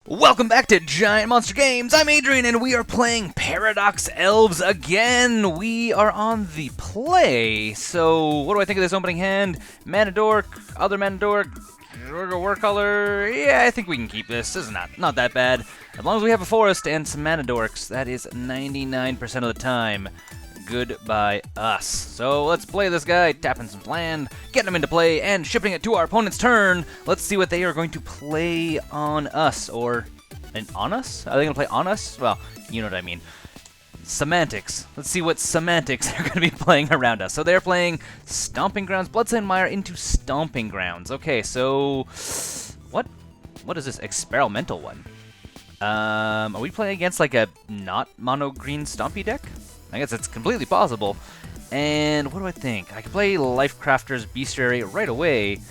Welcome back to Giant Monster Games. I'm Adrian, and we are playing Paradox Elves again. We are on the play. So, what do I think of this opening hand? Mana Dork, other Mana Dork, Joraga Warcaller. Yeah, I think we can keep this. This is not that bad. As long as we have a forest and some Mana Dorks, that is 99% of the time. Goodbye us. So let's play this guy, tapping some land, getting him into play, and shipping it to our opponent's turn. Let's see what they are going to play on us, or on us? Are they going to play on us? Well, you know what I mean. Semantics. Let's see what semantics are going to be playing around us. So they're playing Stomping Grounds, Bloodstained Mire into Stomping Grounds. Okay, so what is this experimental one? Are we playing against like a not mono green stompy deck? I guess it's completely possible. And what do I think? I can play Lifecrafter's Bestiary right away.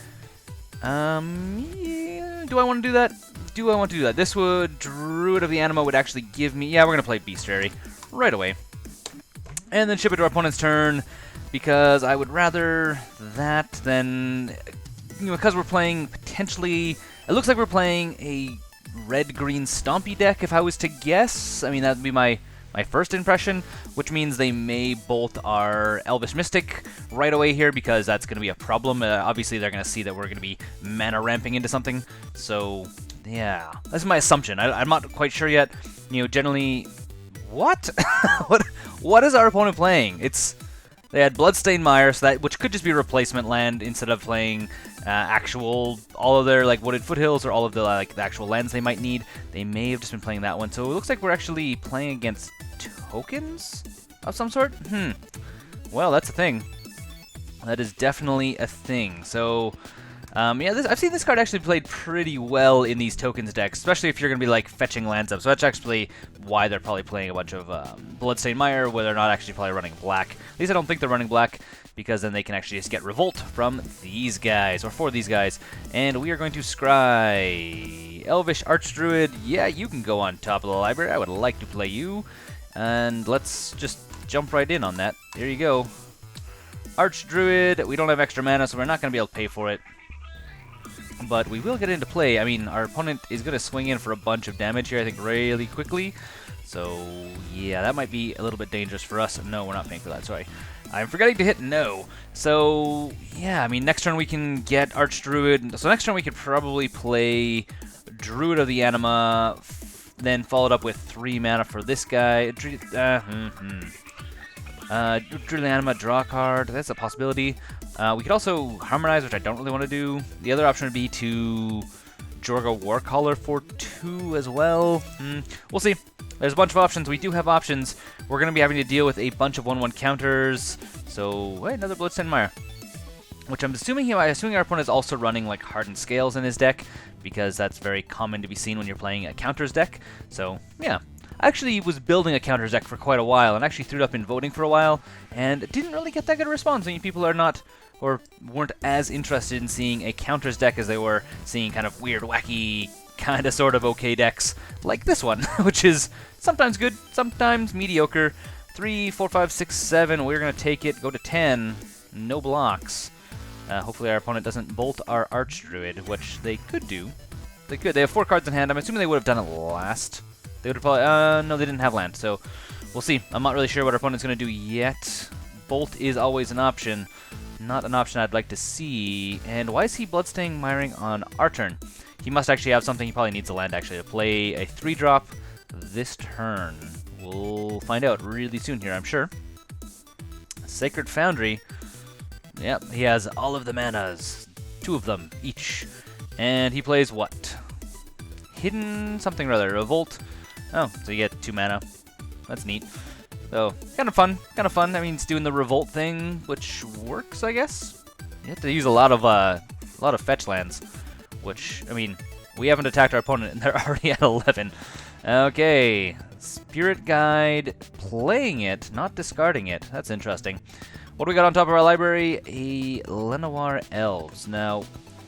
Yeah, do I want to do that? Do I want to do that? This would, Druid of the Anima would actually give me, yeah, we're going to play Bestiary right away. And then ship it to our opponent's turn, because I would rather that than, because we're playing potentially, it looks like we're playing a red-green stompy deck, if I was to guess. I mean, that would be my first impression, which means they may bolt our Elvish Mystic right away here, because that's going to be a problem. Obviously, they're going to see that we're going to be mana ramping into something. So, yeah, that's my assumption. I'm not quite sure yet. Generally, what? what is our opponent playing? They had Bloodstained Mire, so which could just be replacement land instead of playing all of their Wooded Foothills or all of the the actual lands they might need. They may have just been playing that one. So it looks like we're actually playing against tokens of some sort. Well, that's a thing. That is definitely a thing. So yeah, I've seen this card actually played pretty well in these tokens decks, especially if you're going to be fetching lands up. So that's actually why they're probably playing a bunch of Bloodstained Mire, where they're not actually probably running black. At least I don't think they're running black, because then they can actually just get Revolt from these guys, or for these guys. And we are going to scry Elvish Archdruid. Yeah, you can go on top of the library. I would like to play you. And let's just jump right in on that. Here you go. Archdruid. We don't have extra mana, so we're not going to be able to pay for it. But we will get into play. I mean, our opponent is going to swing in for a bunch of damage here, I think, really quickly. So, yeah, that might be a little bit dangerous for us. No, we're not paying for that, sorry. I'm forgetting to hit no. So, yeah, I mean, next turn we can get Archdruid. So next turn we could probably play Druid of the Anima, then followed up with 3 mana for this guy. Druid of the Anima, draw a card. That's a possibility. We could also Harmonize, which I don't really want to do. The other option would be to Joraga Warcaller for 2 as well. We'll see. There's a bunch of options. We do have options. We're going to be having to deal with a bunch of 1/1 counters. So, hey, another Bloodstained Mire. Which I'm assuming our opponent is also running Hardened Scales in his deck, because that's very common to be seen when you're playing a counters deck. So, yeah. I actually was building a counters deck for quite a while, and actually threw it up in voting for a while, and didn't really get that good a response. I mean, people are not, or weren't as interested in seeing a counters deck as they were seeing kind of weird, wacky, kind of sort of okay decks like this one, which is sometimes good, sometimes mediocre. 3, 4, 5, 6, 7. We're going to take it, go to 10. No blocks. Hopefully our opponent doesn't bolt our Archdruid, which they could do. They could. They have 4 cards in hand. I'm assuming they would have done it last. They would have probably... no, they didn't have land, so we'll see. I'm not really sure what our opponent's going to do yet. Bolt is always an option. Not an option I'd like to see. And why is he Bloodstained Miring on our turn? He must actually have something. He probably needs a land, actually, to play a 3-drop this turn. We'll find out really soon here, I'm sure. Sacred Foundry. Yep, he has all of the manas. 2 of them each. And he plays what? Hidden something or other. Revolt. Oh, so you get 2 mana. That's neat. So, kind of fun. I mean, it's doing the Revolt thing, which works, I guess. You have to use a lot of fetch lands, which, I mean, we haven't attacked our opponent, and they're already at 11. Okay, Spirit Guide, playing it, not discarding it. That's interesting. What do we got on top of our library? A Llanowar Elves. Now,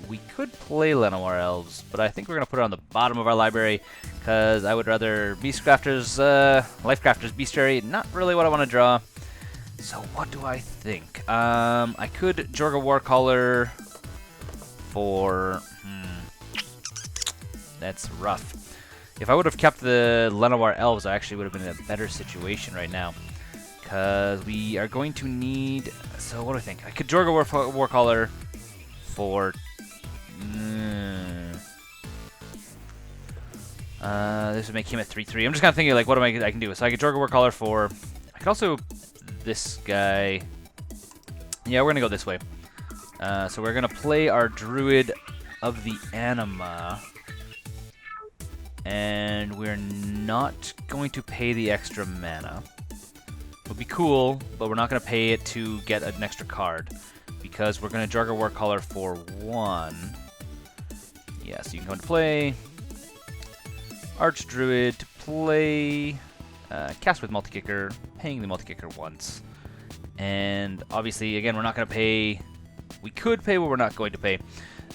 we could play Llanowar Elves, but I think we're going to put it on the bottom of our library, because I would rather Lifecrafter's Bestiary. Not really what I want to draw. So what do I think? I could Joraga Warcaller for... That's rough. If I would have kept the Llanowar Elves, I actually would have been in a better situation right now. Because we are going to need... So, what do I think? I could Joraga Warcaller for... this would make him a 3-3. I'm just kind of thinking, like, what I can do? So I could Joraga Warcaller for... I could also... This guy... Yeah, we're going to go this way. So we're going to play our Druid of the Anima. And we're not going to pay the extra mana. It would be cool, but we're not going to pay it to get an extra card. Because we're going to Joraga Warcaller for 1. Yeah, so you can go into play. Archdruid to play. Cast with multi-kicker. Paying the multi-kicker once. And obviously, again, we're not going to pay... We could pay, but we're not going to pay.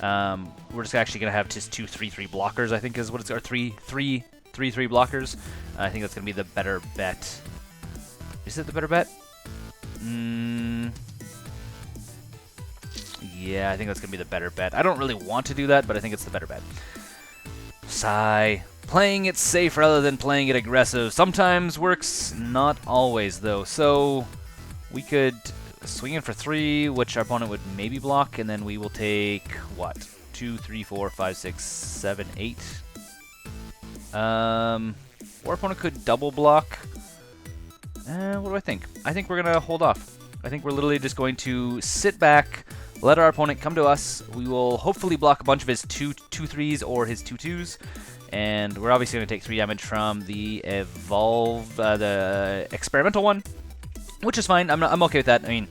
We're just actually going to have just 2 3/3 blockers, I think is what it's... Or 3/3 blockers. I think that's going to be the better bet. Is it the better bet? Yeah, I think that's going to be the better bet. I don't really want to do that, but I think it's the better bet. Sigh. Playing it safe rather than playing it aggressive sometimes works, not always, though. So we could swing in for 3, which our opponent would maybe block, and then we will take, what? 2, 3, 4, 5, 6, 7, 8. Or our opponent could double block. What do I think? I think we're going to hold off. I think we're literally just going to sit back, let our opponent come to us. We will hopefully block a bunch of his 2/3s or his 2/2s. And we're obviously going to take 3 damage from the the experimental one, which is fine. I'm okay with that. I mean,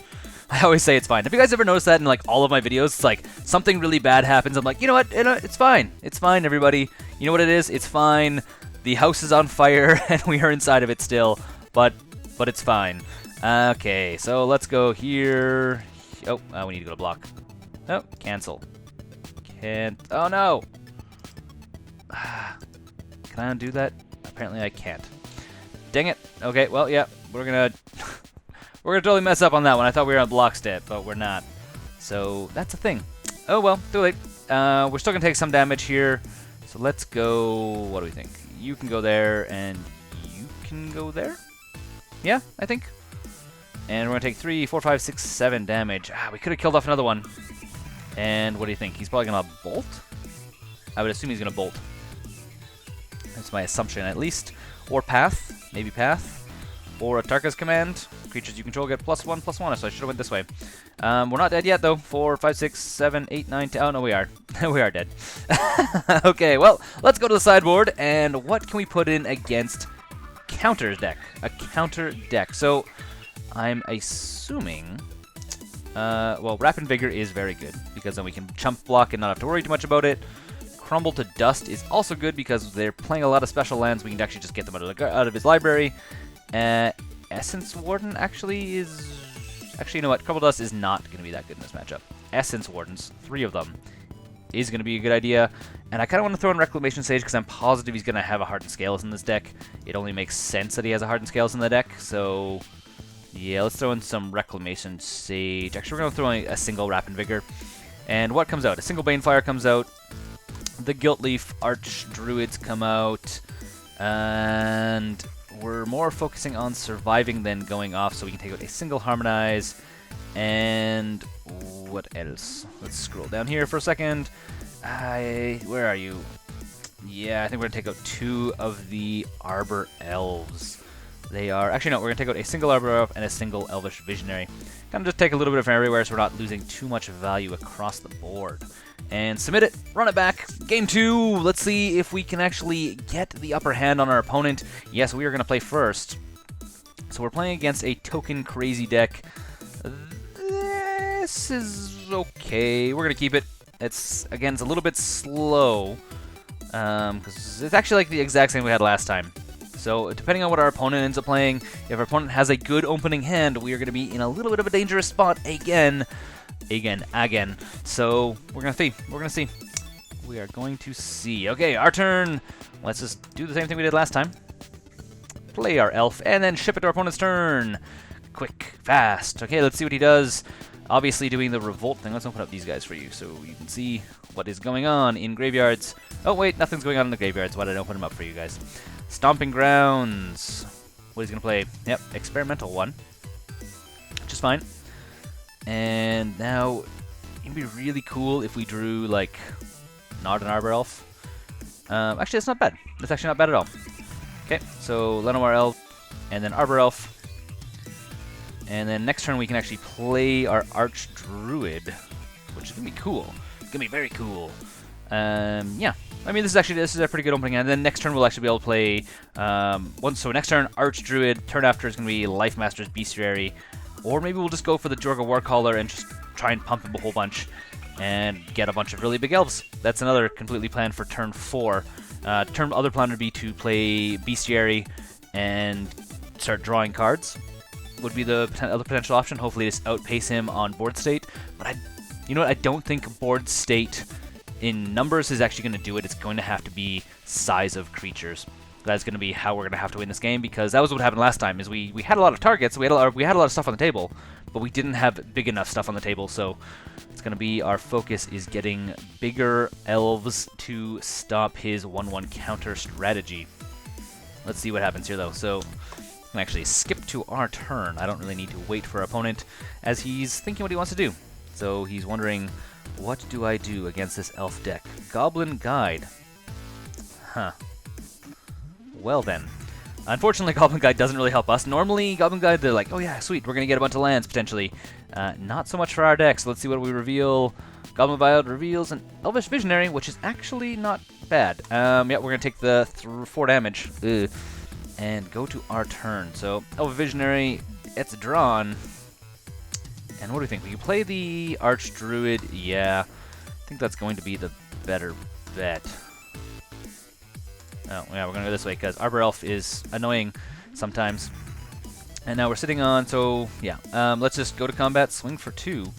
I always say it's fine. Have you guys ever noticed that in like all of my videos? It's like something really bad happens. I'm like, you know what? It's fine. It's fine, everybody. You know what it is? It's fine. The house is on fire and we are inside of it still, but it's fine. Okay, so let's go here. Oh, we need to go to block. Oh, cancel. Can't. Oh no. Can I undo that? Apparently I can't. Dang it. Okay, well, yeah, we're gonna totally mess up on that one. I thought we were on block stat, but we're not. So that's a thing. Oh well, too late. We're still gonna take some damage here. So let's go. What do we think? You can go there, and you can go there. Yeah, I think. And we're gonna take 3, 4, 5, 6, 7 damage. We could have killed off another one. And what do you think? He's probably gonna bolt. I would assume he's gonna bolt. That's my assumption, at least. Or Path. Maybe Path. Or a Tarka's Command. Creatures you control get +1/+1, so I should have went this way. We're not dead yet, though. 4, 5, 6, 7, 8, 9, 10. Oh, no, we are. We are dead. Okay, well, let's go to the sideboard. And what can we put in against Counter's deck? A counter deck. So, I'm assuming... well, Rapid Vigor is very good, because then we can chump block and not have to worry too much about it. Crumble to Dust is also good because they're playing a lot of special lands. We can actually just get them out of his library. Essence Warden actually is... Actually, you know what? Crumble Dust is not going to be that good in this matchup. Essence Wardens, 3 of them, is going to be a good idea. And I kind of want to throw in Reclamation Sage because I'm positive he's going to have a Hardened Scales in this deck. It only makes sense that he has a Hardened Scales in the deck. So, yeah, let's throw in some Reclamation Sage. Actually, we're going to throw in a single Rapid Vigor. And what comes out? A single Banefire comes out. The Gilt-Leaf Archdruids come out, and we're more focusing on surviving than going off, so we can take out a single Harmonize, and what else? Let's scroll down here for a second. Where are you? Yeah, I think we're going to take out 2 of the Arbor Elves. They are... Actually, no, we're going to take out a single Arbor Elf and a single Elvish Visionary. Kind of just take a little bit from everywhere so we're not losing too much value across the board. And submit it, run it back. Game 2, let's see if we can actually get the upper hand on our opponent. Yes, we are going to play first. So we're playing against a token crazy deck. This is okay. We're going to keep it. It's, again, it's a little bit slow. Because it's actually like the exact same we had last time. So depending on what our opponent ends up playing, if our opponent has a good opening hand, we are going to be in a little bit of a dangerous spot again. So we're going to see. We're going to see. We are going to see. Okay, our turn. Let's just do the same thing we did last time. Play our elf and then ship it to our opponent's turn. Quick, fast. Okay, let's see what he does. Obviously doing the revolt thing. Let's open up these guys for you so you can see what is going on in graveyards. Oh wait, nothing's going on in the graveyards. Why did I open them up for you guys? Stomping Grounds. What is he going to play? Yep, Experimental one. Which is fine. And now, it'd be really cool if we drew, like, not an Arbor Elf. Actually, that's not bad. That's actually not bad at all. Okay, so Llanowar Elf, and then Arbor Elf. And then next turn we can actually play our Archdruid, which is going to be cool. It's going to be very cool. Yeah. I mean, this is a pretty good opening hand. And then next turn we'll actually be able to play so next turn Archdruid. Turn after is going to be Life Master's Bestiary, or maybe we'll just go for the Joraga Warcaller and just try and pump him a whole bunch and get a bunch of really big elves. That's another completely planned for turn 4. Other plan would be to play Bestiary and start drawing cards. Would be the other potential option. Hopefully, just outpace him on board state. But you know what? I don't think board state in numbers is actually going to do it. It's going to have to be size of creatures. That's going to be how we're going to have to win this game, because that was what happened last time. Is we had a lot of targets, we had a lot of stuff on the table, but we didn't have big enough stuff on the table. So it's going to be our focus is getting bigger elves to stop his 1/1 counter strategy. Let's see what happens here, though. So we can actually skip to our turn. I don't really need to wait for our opponent, as he's thinking what he wants to do. So he's wondering, what do I do against this elf deck? Goblin Guide. Huh. Well then. Unfortunately, Goblin Guide doesn't really help us. Normally, Goblin Guide, they're like, oh yeah, sweet, we're going to get a bunch of lands, potentially. Not so much for our deck, so let's see what we reveal. Goblin Guide reveals an Elvish Visionary, which is actually not bad. Yeah, we're going to take the 4 damage. Ugh. And go to our turn. So, Elvish Visionary, it's drawn. And what do we think? We can play the Archdruid. Yeah, I think that's going to be the better bet. Oh, yeah, we're going to go this way, because Arbor Elf is annoying sometimes. And now we're sitting on, so, yeah. Let's just go to combat, swing for 2.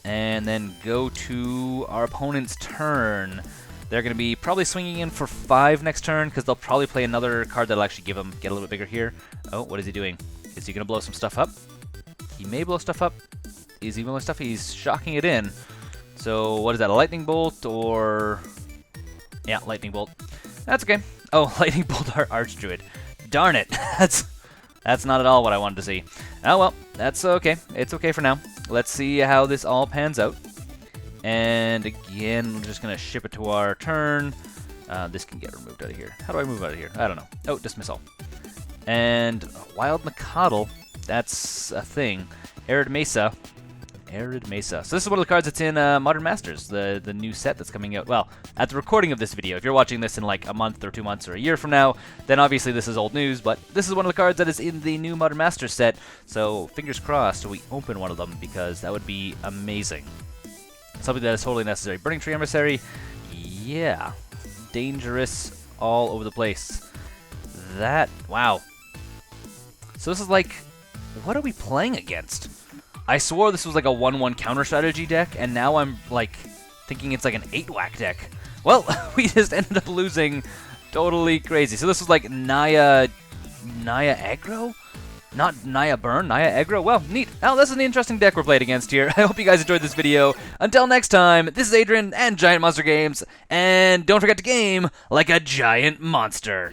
And then go to our opponent's turn. They're going to be probably swinging in for 5 next turn, because they'll probably play another card that'll actually give them, get a little bit bigger here. Oh, what is he doing? Is he going to blow some stuff up? He may blow stuff up. Is he blowing stuff? He's shocking it in. So, what is that, a Lightning Bolt, or... Yeah, Lightning Bolt. That's okay. Oh, Lightning Bolt Archdruid. Darn it. That's not at all what I wanted to see. Oh, well, that's okay. It's okay for now. Let's see how this all pans out. And again, we're just going to ship it to our turn. This can get removed out of here. How do I move out of here? I don't know. Oh, dismiss all. And Wild Macadal, that's a thing. Arid Mesa. Arid Mesa. So this is one of the cards that's in Modern Masters, the new set that's coming out. Well, at the recording of this video. If you're watching this in like a month or 2 months or a year from now, then obviously this is old news, but this is one of the cards that is in the new Modern Masters set. So fingers crossed we open one of them, because that would be amazing. Something that is totally necessary. Burning Tree Emissary, yeah. Dangerous all over the place. Wow. So this is like, what are we playing against? I swore this was like a 1/1 counter strategy deck, and now I'm like thinking it's like an 8-whack deck. Well, we just ended up losing totally crazy. So this was like Naya Aggro? Not Naya Burn, Naya Aggro. Well, neat. Now, this is an interesting deck we're playing against here. I hope you guys enjoyed this video. Until next time, this is Adrian and Giant Monster Games, and don't forget to game like a giant monster.